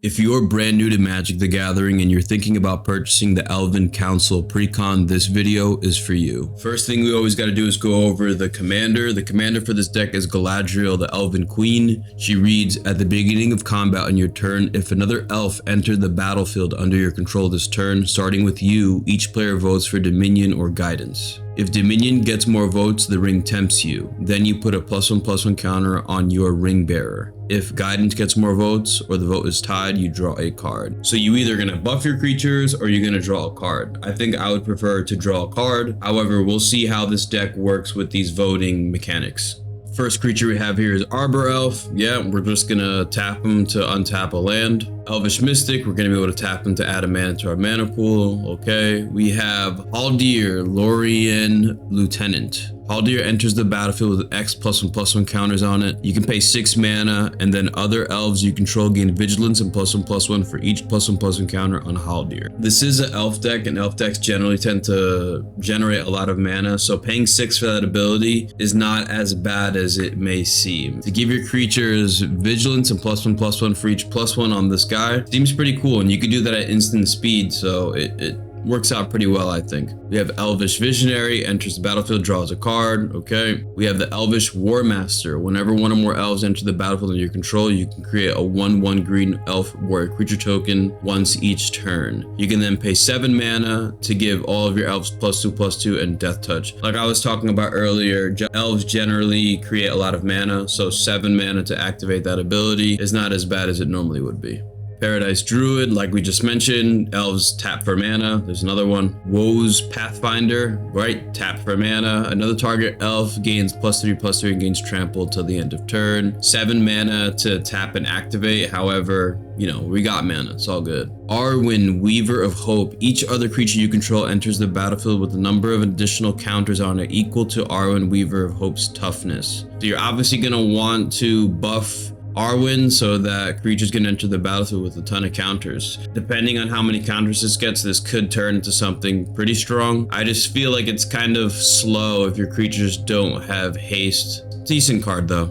If you're brand new to Magic the Gathering and you're thinking about purchasing the Elven Council Precon, this video is for you. First thing we always got to do is go over the commander. The commander for this deck is Galadriel, the Elven Queen. She reads, at the beginning of combat on your turn, if another elf entered the battlefield under your control this turn, starting with you, each player votes for Dominion or Guidance. If Dominion gets more votes, the ring tempts you. Then you put a +1/+1 counter on your ring bearer. If Guidance gets more votes or the vote is tied, you draw a card. So you either gonna buff your creatures or you're gonna draw a card. I think I would prefer to draw a card. However, we'll see how this deck works with these voting mechanics. First creature we have here is Arbor Elf. Yeah, we're just gonna tap him to untap a land. Elvish Mystic, we're gonna be able to tap him to add a mana to our mana pool. Okay, we have Haldir, Lorien Lieutenant. Haldir enters the battlefield with X +1/+1 counters on it. You can pay 6 mana, and then other elves you control gain vigilance and +1/+1 for each +1/+1 counter on Haldir. This is an elf deck, and elf decks generally tend to generate a lot of mana, so paying 6 for that ability is not as bad as it may seem. To give your creatures vigilance and +1/+1 for each +1 on this guy seems pretty cool, and you can do that at instant speed, so it works out pretty well, I think. We have Elvish Visionary, enters the battlefield, draws a card. Okay. We have the Elvish War Master. Whenever one or more elves enter the battlefield under your control, you can create a 1/1 green elf warrior creature token once each turn. You can then pay 7 mana to give all of your elves +2/+2 and Death Touch. Like I was talking about earlier, elves generally create a lot of mana, so 7 mana to activate that ability is not as bad as it normally would be. Paradise Druid, like we just mentioned, elves tap for mana. There's another one. Woe's Pathfinder, right? Tap for mana. Another target elf gains +3/+3 and gains trample till the end of turn. 7 mana to tap and activate. However, we got mana. It's all good. Arwen, Weaver of Hope. Each other creature you control enters the battlefield with a number of additional counters on it equal to Arwen, Weaver of Hope's toughness. So you're obviously going to want to buff Arwen so that creatures can enter the battlefield with a ton of counters. Depending on how many counters this gets, this could turn into something pretty strong. I just feel like it's kind of slow if your creatures don't have haste. Decent card though.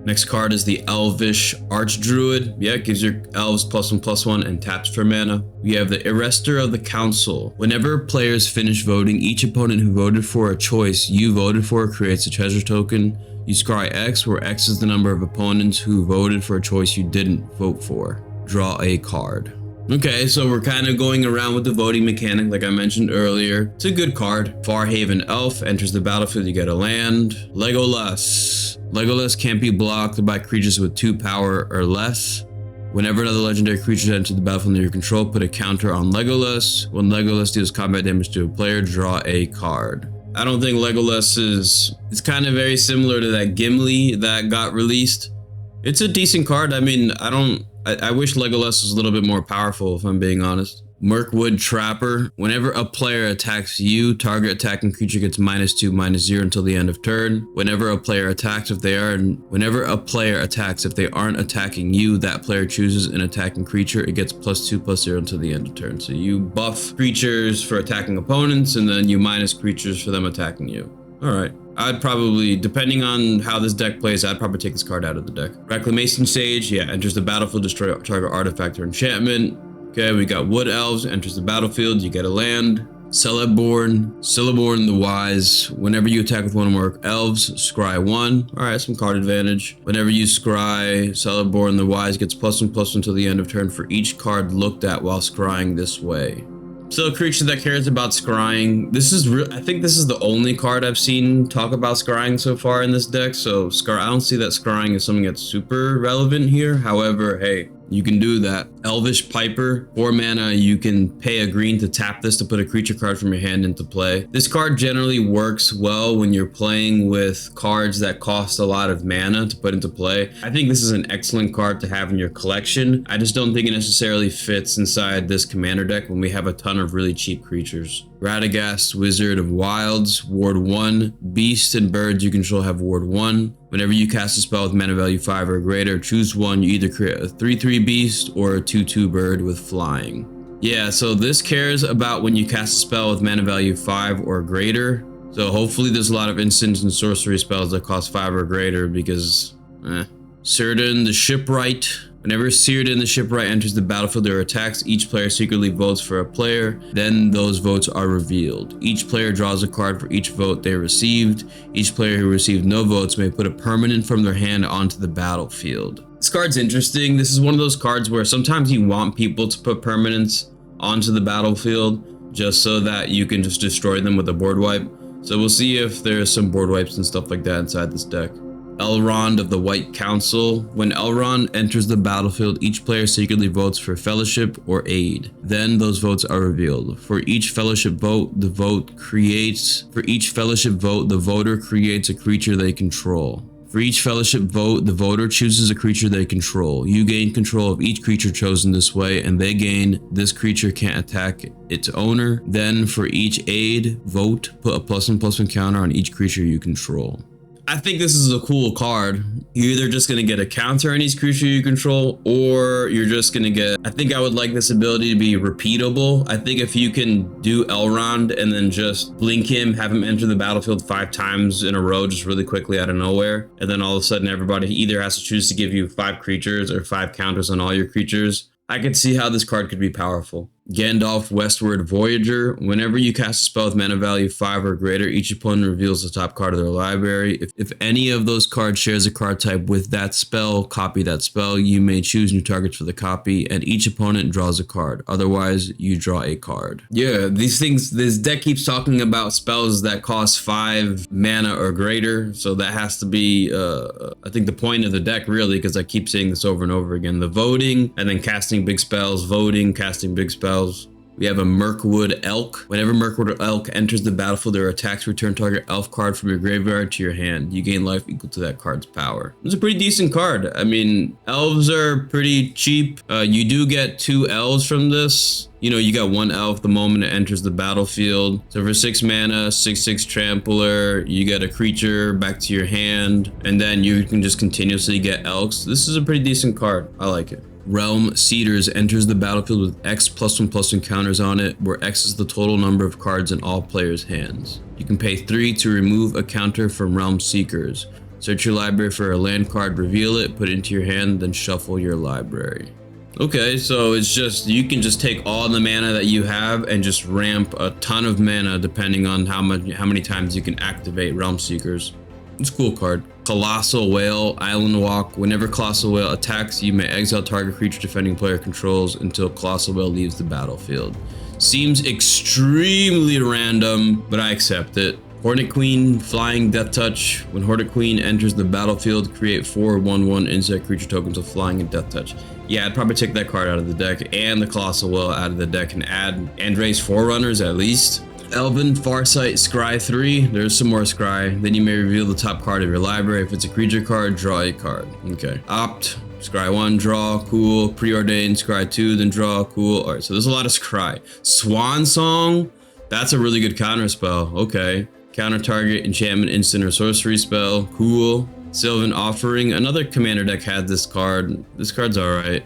Next card is the Elvish Archdruid. Yeah, it gives your elves +1/+1 and taps for mana. We have the Arrester of the Council. Whenever players finish voting, each opponent who voted for a choice you voted for creates a treasure token. You scry X, where X is the number of opponents who voted for a choice you didn't vote for. Draw a card. Okay, so we're kind of going around with the voting mechanic like I mentioned earlier. It's a good card. Farhaven Elf enters the battlefield, you get a land. Legolas. Legolas can't be blocked by creatures with 2 power or less. Whenever another legendary creature enters the battlefield under your control, put a counter on Legolas. When Legolas deals combat damage to a player, draw a card. I don't think Legolas it's kind of very similar to that Gimli that got released. It's a decent card. I mean, I wish Legolas was a little bit more powerful, if I'm being honest. Mirkwood Trapper. Whenever a player attacks you, target attacking creature gets -2/-0 until the end of turn. Whenever a player attacks, if they aren't attacking you, that player chooses an attacking creature. It gets +2/+0 until the end of turn. So you buff creatures for attacking opponents, and then you minus creatures for them attacking you. All right. I'd probably, depending on how this deck plays, I'd probably take this card out of the deck. Reclamation Sage, yeah, enters the battlefield, destroy target artifact or enchantment. Okay, we got Wood Elves, enters the battlefield, you get a land. Celeborn the Wise. Whenever you attack with one or more elves, scry 1. All right, some card advantage. Whenever you scry, Celeborn the Wise gets +1/+1 until the end of turn for each card looked at while scrying this way. So a creature that cares about scrying. I think this is the only card I've seen talk about scrying so far in this deck. So I don't see that scrying is something that's super relevant here. However, hey, you can do that. Elvish Piper, 4 mana, you can pay a green to tap this to put a creature card from your hand into play. This card generally works well when you're playing with cards that cost a lot of mana to put into play. I think this is an excellent card to have in your collection. I just don't think it necessarily fits inside this commander deck when we have a ton of really cheap creatures. Radagast, Wizard of Wilds, Ward 1. Beasts and birds you control have Ward 1. Whenever you cast a spell with mana value 5 or greater, choose one. You either create a 3/3 beast or a 2/2 bird with flying. Yeah, so this cares about when you cast a spell with mana value 5 or greater. So hopefully there's a lot of instants and sorcery spells that cost 5 or greater because, Círdan the Shipwright. Whenever Seared in the Shipwright enters the battlefield or attacks, each player secretly votes for a player, then those votes are revealed. Each player draws a card for each vote they received. Each player who received no votes may put a permanent from their hand onto the battlefield. This card's interesting. This is one of those cards where sometimes you want people to put permanents onto the battlefield just so that you can just destroy them with a board wipe. So we'll see if there's some board wipes and stuff like that inside this deck. Elrond of the White Council. When Elrond enters the battlefield, each player secretly votes for fellowship or aid. Then those votes are revealed. For each fellowship vote, the voter creates a creature they control. For each fellowship vote, the voter chooses a creature they control. You gain control of each creature chosen this way, and they gain this creature can't attack its owner. Then for each aid vote, put a +1/+1 counter on each creature you control. I think this is a cool card. You're either just going to get a counter on each creature you control, or you're just going to get... I think I would like this ability to be repeatable. I think if you can do Elrond and then just blink him, have him enter the battlefield 5 times in a row, just really quickly out of nowhere, and then all of a sudden everybody either has to choose to give you 5 creatures or 5 counters on all your creatures, I could see how this card could be powerful. Gandalf Westward Voyager. Whenever you cast a spell with mana value 5 or greater, each opponent reveals the top card of their library. If any of those cards shares a card type with that spell, copy that spell. You may choose new targets for the copy, and each opponent draws a card. Otherwise, you draw a card. Yeah, these things, this deck keeps talking about spells that cost 5 mana or greater. So that has to be, I think, the point of the deck, really, because I keep saying this over and over again. The voting, and then casting big spells, voting, casting big spells. We have a Mirkwood Elk. Whenever Mirkwood Elk enters the battlefield or attacks, return target elf card from your graveyard to your hand. You gain life equal to that card's power. It's a pretty decent card. I mean, elves are pretty cheap. You do get 2 elves from this. You know, you got 1 elf the moment it enters the battlefield. So for 6 mana, 6/6 trampler, you get a creature back to your hand, and then you can just continuously get elks. This is a pretty decent card. I like it. Realm Cedars enters the battlefield with X +1/+1 counters on it, where X is the total number of cards in all players' hands. You can pay 3 to remove a counter from Realm Seekers. Search your library for a land card, reveal it, put it into your hand, then shuffle your library. Okay, so it's just, you can just take all the mana that you have and just ramp a ton of mana depending on how many times you can activate Realm Seekers. It's a cool card. Colossal Whale, Island Walk. Whenever Colossal Whale attacks, you may exile target creature defending player controls until Colossal Whale leaves the battlefield. Seems extremely random, but I accept it. Hornet Queen, Flying Death Touch. When Hornet Queen enters the battlefield, create 4 1/1 insect creature tokens of Flying and Death Touch. Yeah, I'd probably take that card out of the deck and the Colossal Whale out of the deck and add Andrei's Forerunners at least. Elven Farsight Scry 3. There's some more Scry. Then you may reveal the top card of your library. If it's a creature card, draw a card. Okay. Opt. Scry 1, draw. Cool. Preordained. Scry 2, then draw. Cool. Alright, so there's a lot of Scry. Swan Song. That's a really good counter spell. Okay. Counter target, enchantment, instant, or sorcery spell. Cool. Sylvan Offering. Another commander deck had this card. This card's alright.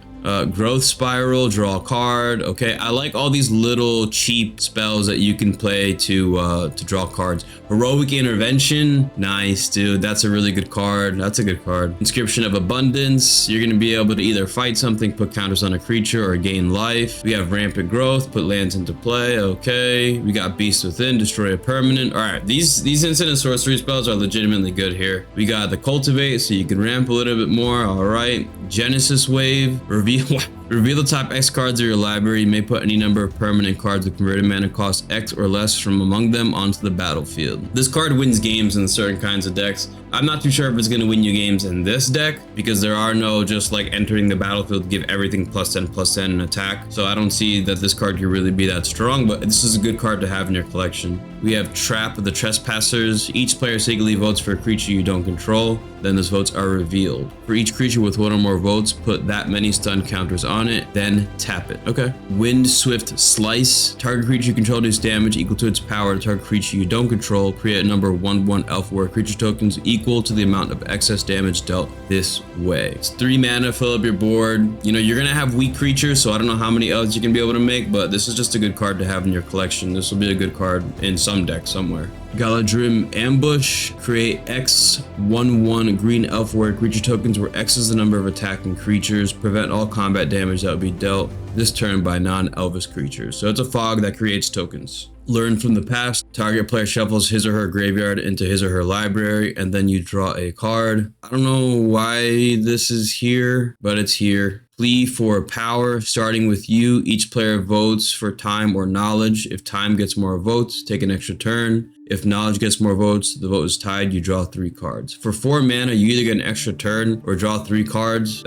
Growth Spiral, draw a card. Okay, I like all these little cheap spells that you can play to draw cards. Heroic Intervention, nice, dude. That's a really good card. That's a good card. Inscription of Abundance. You're gonna be able to either fight something, put counters on a creature, or gain life. We have Rampant Growth, put lands into play. Okay, we got Beast Within, destroy a permanent. All right, these instant and sorcery spells are legitimately good here. We got the Cultivate, so you can ramp a little bit more. All right, Genesis Wave, reveal the top X cards of your library. You may put any number of permanent cards with converted mana cost X or less from among them onto the battlefield. This card wins games in certain kinds of decks. I'm not too sure if it's going to win you games in this deck, because there are no just like entering the battlefield, give everything +10/+10 in attack. So I don't see that this card could really be that strong, but this is a good card to have in your collection. We have Trap of the Trespassers. Each player secretly votes for a creature you don't control. Then those votes are revealed. For each creature with 1 or more votes, put that many stun counters on it, then tap it. Okay. Wind Swift Slice. Target creature you control deals damage equal to its power. Target creature you don't control, create a number of 1/1 elf war creature tokens equal to the amount of excess damage dealt this way. It's 3 mana, fill up your board. You know, you're gonna have weak creatures, so I don't know how many elves you can be able to make, but this is just a good card to have in your collection. This will be a good card in some deck somewhere. Galadriel Ambush. Create X/1/1 green elf warrior creature tokens where X is the number of attacking creatures. Prevent all combat damage that would be dealt this turn by non-Elvish creatures. So it's a fog that creates tokens. Learn from the past. Target player shuffles his or her graveyard into his or her library, and then you draw a card. I don't know why this is here, but it's here. Plea for power. Starting with you, each player votes for time or knowledge. If time gets more votes, take an extra turn. If knowledge gets more votes, the vote is tied, you draw 3 cards. For 4 mana, you either get an extra turn or draw 3 cards.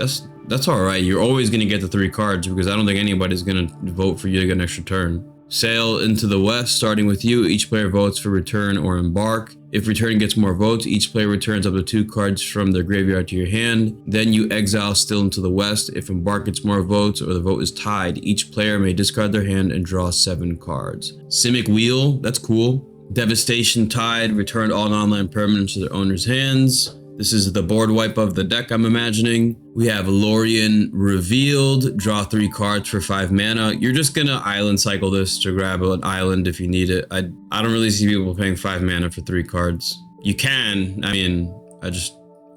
That's all right. You're always going to get the 3 cards because I don't think anybody's going to vote for you to get an extra turn. Sail into the west. Starting with you, each player votes for return or embark. If return gets more votes, each player returns up to 2 cards from their graveyard to your hand. Then you exile still into the west. If embark gets more votes or the vote is tied, each player may discard their hand and draw 7 cards. Simic Wheel, that's cool. Devastation Tide, return all non-land permanents to their owner's hands. This is the board wipe of the deck, I'm imagining. We have Lorien Revealed, draw 3 cards for 5 mana. You're just gonna island cycle this to grab an island if you need it. I don't really see people paying 5 mana for 3 cards. You can, I mean, I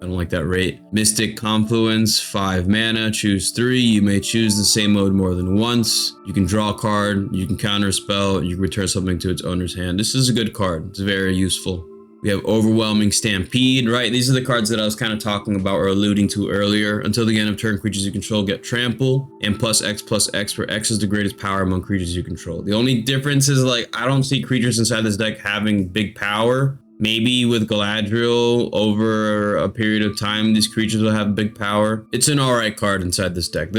don't like that rate. Mystic Confluence, 5 mana, choose 3. You may choose the same mode more than once. You can draw a card, you can counter a spell, you can return something to its owner's hand. This is a good card, it's very useful. We have Overwhelming Stampede, right? These are the cards that I was kind of talking about or alluding to earlier. Until the end of turn, creatures you control get trample, and +X/+X, where X is the greatest power among creatures you control. The only difference is, like, I don't see creatures inside this deck having big power. Maybe with Galadriel, over a period of time, these creatures will have big power. It's an alright card inside this deck.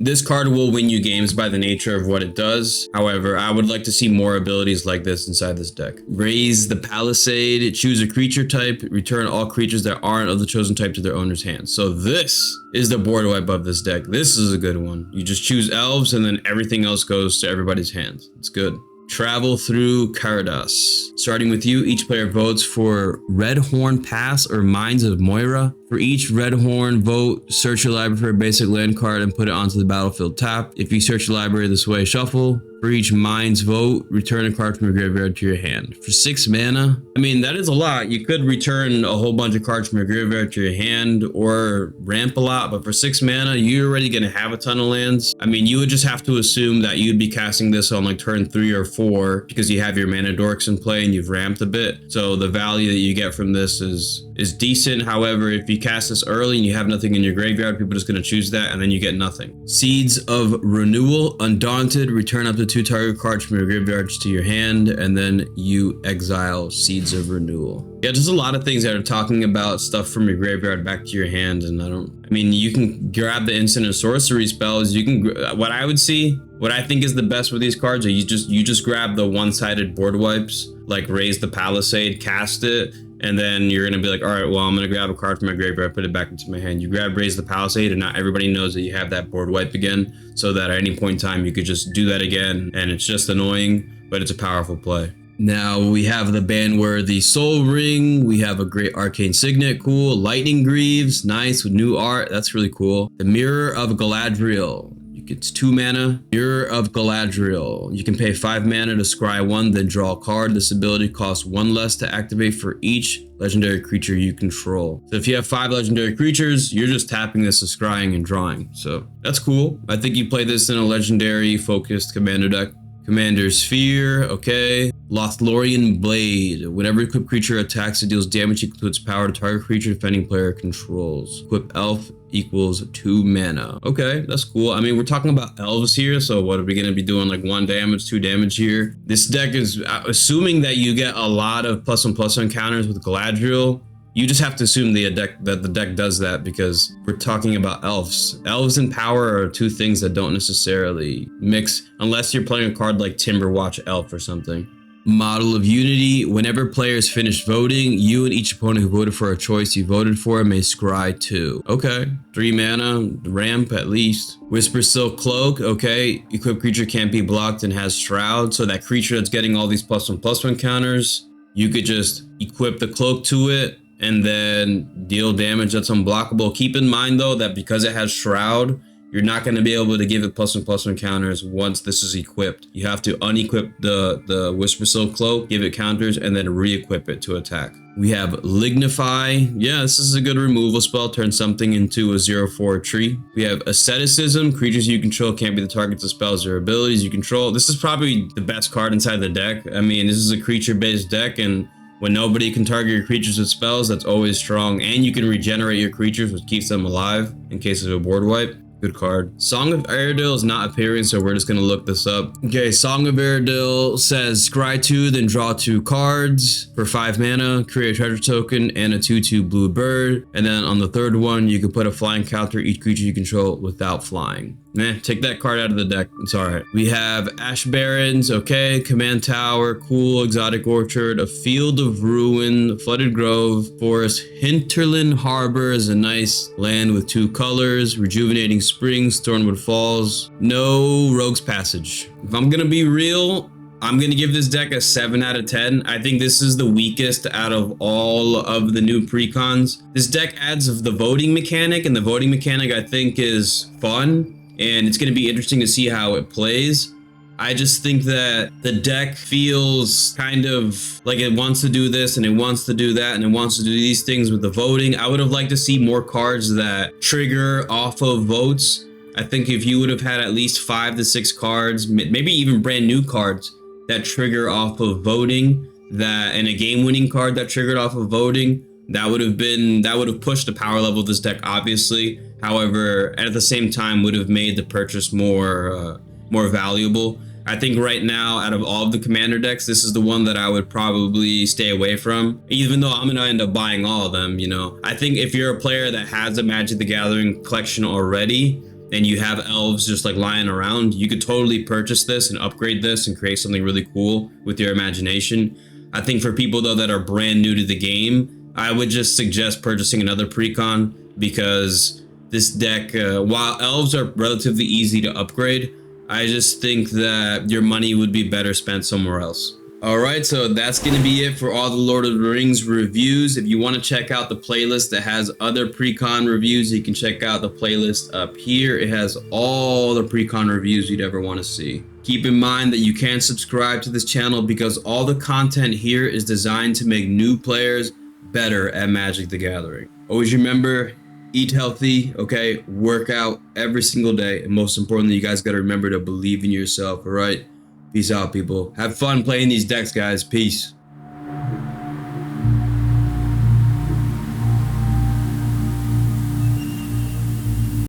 This card will win you games by the nature of what it does. However, I would like to see more abilities like this inside this deck. Raise the Palisade, choose a creature type, return all creatures that aren't of the chosen type to their owner's hands. So this is the board wipe of this deck. This is a good one. You just choose elves and then everything else goes to everybody's hands. It's good. Travel through Karadas. Starting with you, each player votes for Red Horn Pass or Mines of Moira. For each Red Horn vote, search your library for a basic land card and put it onto the battlefield tap. If you search your library this way, shuffle. For each Mines vote, return a card from your graveyard to your hand. For 6 mana, I mean, that is a lot. You could return a whole bunch of cards from your graveyard to your hand or ramp a lot, but for 6 mana, you're already going to have a ton of lands. I mean, you would just have to assume that you'd be casting this on like turn 3 or 4 because you have your mana dorks in play and you've ramped a bit. So the value that you get from this is decent. However, if you cast this early and you have nothing in your graveyard, people are just going to choose that and then you get nothing. Seeds of Renewal. Undaunted, return up to 2 target cards from your graveyards to your hand, and then you exile Seeds of Renewal. Yeah, there's a lot of things that are talking about stuff from your graveyard back to your hand, and I mean, you can grab the instant and sorcery spells. You can, what I think is the best with these cards are you just grab the one-sided board wipes, like Raise the Palisade, cast it, and then you're gonna be like, all right, well, I'm gonna grab a card from my graveyard, put it back into my hand. You grab Raise the Palisade, and not everybody knows that you have that board wipe again, so that at any point in time, you could just do that again, and it's just annoying, but it's a powerful play. Now we have the ban-worthy Soul Ring. We have a great Arcane Signet, cool. Lightning Greaves, nice, with new art, that's really cool. The Mirror of Galadriel. It's 2 mana. Mirror of Galadriel. You can pay 5 mana to scry 1, then draw a card. This ability costs 1 less to activate for each legendary creature you control. So if you have 5 legendary creatures, you're just tapping this to scrying and drawing. So that's cool. I think you play this in a legendary focused commander deck. Commander Sphere, okay. Lothlorien Blade. Whenever equipped creature attacks, it deals damage equal to its power to target creature defending player controls. Equip elf equals 2 mana. Okay, that's cool. I mean, we're talking about elves here, so what are we going to be doing? Like 1 damage, 2 damage here? This deck is, assuming that you get a lot of +1/+1 encounters with Galadriel, you just have to assume that the deck does that because we're talking about elves. Elves and power are 2 things that don't necessarily mix unless you're playing a card like Timberwatch Elf or something. Model of Unity. Whenever players finish voting, you and each opponent who voted for a choice you voted for may scry 2. Okay, 3 mana, ramp at least. Whisper Silk Cloak, okay. Equipped creature can't be blocked and has Shroud, so that creature that's getting all these +1/+1 counters, you could just equip the cloak to it and then deal damage that's unblockable. Keep in mind though that because it has Shroud, you're not going to be able to give it +1/+1 counters once this is equipped. You have to unequip the Whisper Silk Cloak, give it counters, and then re-equip it to attack. We have Lignify. Yeah, this is a good removal spell. Turn something into a 0/4 tree. We have Asceticism. Creatures you control can't be the targets of spells or abilities you control. This is probably the best card inside the deck. I mean, this is a creature-based deck, and when nobody can target your creatures with spells, that's always strong. And you can regenerate your creatures, which keeps them alive in case of a board wipe. Good card. Song of Eredil is not appearing, so we're just gonna look this up. Okay, Song of Eredil says scry 2, then draw 2 cards for 5 mana, create a treasure token and a 2/2 blue bird. And then on the third one, you can put a flying counter each creature you control without flying. Take that card out of the deck. It's all right. We have Ash Barrens, okay, Command Tower, cool, Exotic Orchard, a Field of Ruin, Flooded Grove, Forest, Hinterland Harbor is a nice land with 2 colors, Rejuvenating Springs, Thornwood Falls, no Rogue's Passage. If I'm gonna be real, I'm gonna give this deck a 7 out of 10. I think this is the weakest out of all of the new precons. This deck adds the voting mechanic, and the voting mechanic I think is fun. And it's going to be interesting to see how it plays. I just think that the deck feels kind of like it wants to do this and it wants to do that and it wants to do these things with the voting. I would have liked to see more cards that trigger off of votes. I think if you would have had at least 5 to 6 cards, maybe even brand new cards that trigger off of voting, and a game-winning card that triggered off of voting, that would have pushed the power level of this deck, obviously. However, at the same time, would have made the purchase more valuable. I think right now, out of all of the commander decks, this is the one that I would probably stay away from, even though I'm gonna end up buying all of them. You know, I think if you're a player that has a Magic the Gathering collection already, and you have elves just like lying around, you could totally purchase this and upgrade this and create something really cool with your imagination. I think for people though that are brand new to the game, I would just suggest purchasing another precon, because this deck, while elves are relatively easy to upgrade, I just think that your money would be better spent somewhere else. All right, so that's going to be it for all the Lord of the Rings reviews. If you want to check out the playlist that has other precon reviews, you can check out the playlist up here. It has all the precon reviews you'd ever want to see. Keep in mind that you can subscribe to this channel because all the content here is designed to make new players better at Magic the Gathering. Always remember, eat healthy, okay? Work out every single day. And most importantly, you guys got to remember to believe in yourself, all right? Peace out, people. Have fun playing these decks, guys. Peace.